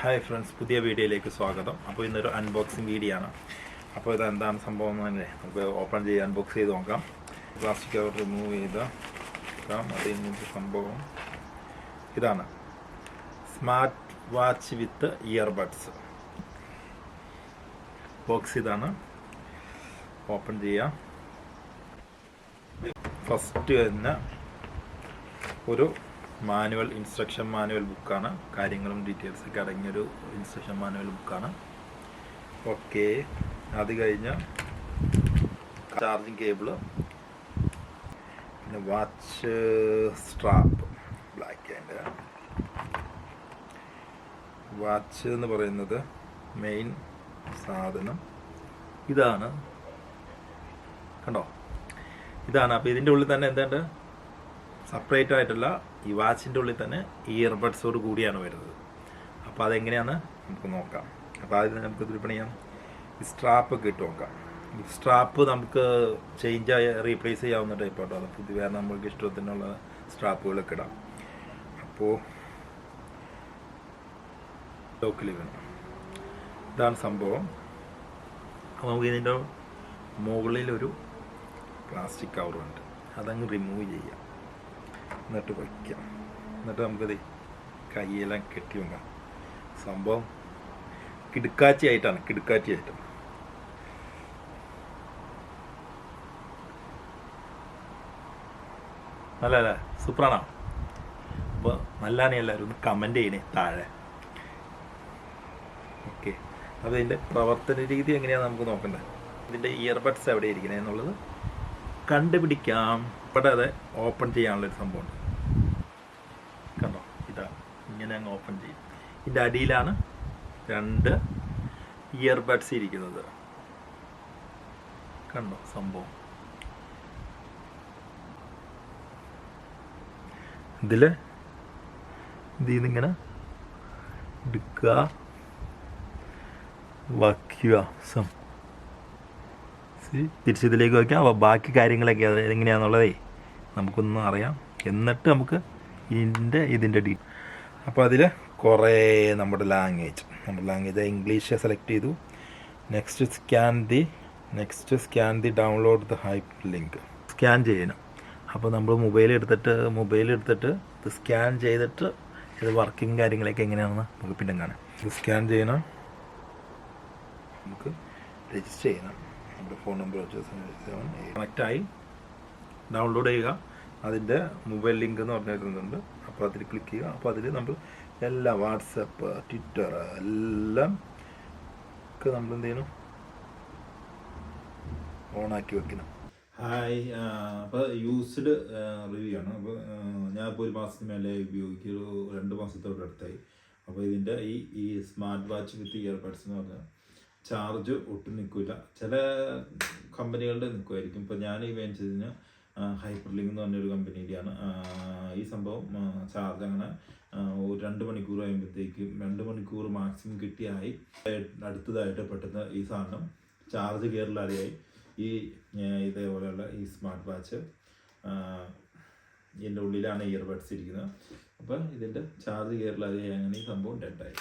Hi friends, പുതിയ വീഡിയോയിലേക്ക് സ്വാഗതം. അപ്പോൾ ഇന്നൊരു അൺബോക്സിങ് വീഡിയോ ആണ്. അപ്പോൾ ഇതെന്താണ് സംഭവം എന്ന് തന്നെ നമുക്ക് ഓപ്പൺ ചെയ്ത് അൺബോക്സ് ചെയ്ത് നോക്കാം. പ്ലാസ്റ്റിക് കവർ റിമൂവ് ചെയ്താൽ അതിൽ നിന്ന് സംഭവം ഇതാണ്. Smart watch with earbuds box ഇതാണ്. ഓപ്പൺ ചെയ്യാം. ഫസ്റ്റ് തന്നെ ഒരു ഇൻസ്ട്രക്ഷൻ മാനുവൽ ബുക്കാണ്. കാര്യങ്ങളും ഡീറ്റെയിൽസൊക്കെ അടങ്ങിയൊരു ഇൻസ്ട്രക്ഷൻ മാനുവൽ ബുക്കാണ്. ഓക്കെ, അത് കഴിഞ്ഞ് ചാർജിങ് കേബിള്, പിന്നെ watch strap, black and watch എന്ന് പറയുന്നത് മെയിൻ സാധനം ഇതാണ്. കണ്ടോ, ഇതാണ്. അപ്പോൾ ഇതിൻ്റെ ഉള്ളിൽ തന്നെ എന്തുണ്ട്, സെപ്പറേറ്റ് ആയിട്ടല്ല, ഈ വാച്ചിൻ്റെ ഉള്ളിൽ തന്നെ ഇയർബഡ്സോട് കൂടിയാണ് വരുന്നത്. അപ്പോൾ അതെങ്ങനെയാണ് നമുക്ക് നോക്കാം. അപ്പോൾ ആദ്യം നമുക്ക് ഇത് പണിയാം. ഈ സ്ട്രാപ്പൊക്കെ ഇട്ട് നോക്കാം. ഈ സ്ട്രാപ്പ് നമുക്ക് റീപ്ലേസ് ചെയ്യാവുന്ന ടൈപ്പ് ആട്ടോ. അത് പുതിയ വേറെ നമ്മൾക്ക് ഇഷ്ടത്തിനുള്ള സ്ട്രാപ്പുകളൊക്കെ ഇടാം. അപ്പോൾ ലോക്കിൽ വേണം. ഇതാണ് സംഭവം. അപ്പോൾ നമുക്ക് ഇതിൻ്റെ മുകളിലൊരു പ്ലാസ്റ്റിക് കവറുണ്ട്, അതങ്ങ് റിമൂവ് ചെയ്യാം. എന്നിട്ട് വയ്ക്കാം. എന്നിട്ട് നമുക്കത് കയ്യെല്ലാം കെട്ടി വെക്കാം. സംഭവം കിടുക്കാച്ചിയായിട്ടാണ്. നല്ല സൂപ്പറാണോ? അപ്പോൾ നല്ലതാണ്. എല്ലാവരും ഒന്ന് കമൻറ്റ് ചെയ്യണേ താഴെ. ഓക്കെ, അപ്പോൾ ഇതിൻ്റെ പ്രവർത്തന രീതി എങ്ങനെയാണ് നമുക്ക് നോക്കേണ്ടത്. ഇതിൻ്റെ ഇയർബഡ്സ് എവിടെ ഇരിക്കണേ എന്നുള്ളത് കണ്ടുപിടിക്കാം. ഇവിടെ അത് ഓപ്പൺ ചെയ്യാനുള്ളൊരു സംഭവമുണ്ട്. കണ്ടോ, ഇതാണ്. ഇങ്ങനെ അങ്ങ് ഓപ്പൺ ചെയ്യും. ഇതിൻ്റെ അടിയിലാണ് 2 ഇയർബഡ്സ് ഇരിക്കുന്നത്. കണ്ടോ സംഭവം. ഇതിൽ ഇങ്ങനെ എടുക്കുക, വയ്ക്കുക, തിരിച്ചിതിലേക്ക് വയ്ക്കാം. അപ്പോൾ ബാക്കി കാര്യങ്ങളൊക്കെ എങ്ങനെയാണെന്നുള്ളതേ നമുക്കൊന്നും അറിയാം. എന്നിട്ട് നമുക്ക് ഇതിൻ്റെ അപ്പോൾ അതിൽ കുറേ നമ്മുടെ ലാംഗ്വേജ് ഇംഗ്ലീഷ് സെലക്ട് ചെയ്തു. Next scan the download the hype link. Scan ചെയ്യണം. അപ്പോൾ നമ്മൾ മൊബൈൽ എടുത്തിട്ട് ഇത് സ്കാൻ ചെയ്തിട്ട് ഇത് വർക്കിംഗ് കാര്യങ്ങളൊക്കെ എങ്ങനെയാണെന്ന് നമുക്ക് പിന്നെ കാണാം. ഇത് സ്കാൻ ചെയ്യണം. നമുക്ക് രജിസ്റ്റർ ചെയ്യണം. നമ്മുടെ ഫോൺ നമ്പർ വെച്ച് കണക്റ്റായി ഡൗൺലോഡ് ചെയ്യുക. അതിൻ്റെ മൊബൈൽ ലിങ്ക് എന്ന് പറഞ്ഞിരുന്നുണ്ട്. അപ്പോൾ അതിൽ ക്ലിക്ക് ചെയ്യുക. അപ്പോൾ അതിൽ നമ്മൾ എല്ലാ വാട്സപ്പ്, ട്വിറ്റർ എല്ലാം നമ്മൾ എന്ത് ചെയ്യണം, ഓണാക്കി വെക്കണം. ഹായ്, അപ്പോൾ യൂസ്ഡ് റിവ്യൂ ആണ്. അപ്പോൾ ഞാനിപ്പോൾ 1 മാസത്തിന് മേലെ ഉപയോഗിക്കുക, 2 മാസത്തോടെ അടുത്തായി. അപ്പോൾ ഇതിൻ്റെ ഈ സ്മാർട്ട് വാച്ച് വിത്ത് ഇയർബഡ്സ് എന്ന് പറഞ്ഞാൽ ചാർജ് ഒട്ടും നിൽക്കില്ല. ചില കമ്പനികളുടെ നിൽക്കുമായിരിക്കും. ഇപ്പോൾ ഞാൻ ഈ മേടിച്ചതിന് ഹൈപ്പർ ലിങ്ക് എന്ന് പറഞ്ഞൊരു കമ്പനിയുടെയാണ്. ഈ സംഭവം ചാർജ് അങ്ങനെ 2 മണിക്കൂർ കഴിയുമ്പോഴത്തേക്കും 2 മണിക്കൂർ മാക്സിമം കിട്ടിയായി. അടുത്തതായിട്ട് പെട്ടെന്ന് ഈ സാധനം ചാർജ് കയറില്ലാതെയായി. ഇതേപോലെയുള്ള ഈ സ്മാർട്ട് വാച്ച് ഇതിൻ്റെ ഉള്ളിലാണ് ഇയർബഡ്സ് ഇരിക്കുന്നത്. അപ്പോൾ ഇതിൻ്റെ ചാർജ് കയറില്ലാതെയായി. അങ്ങനെ ഈ സംഭവം ഡെഡായി.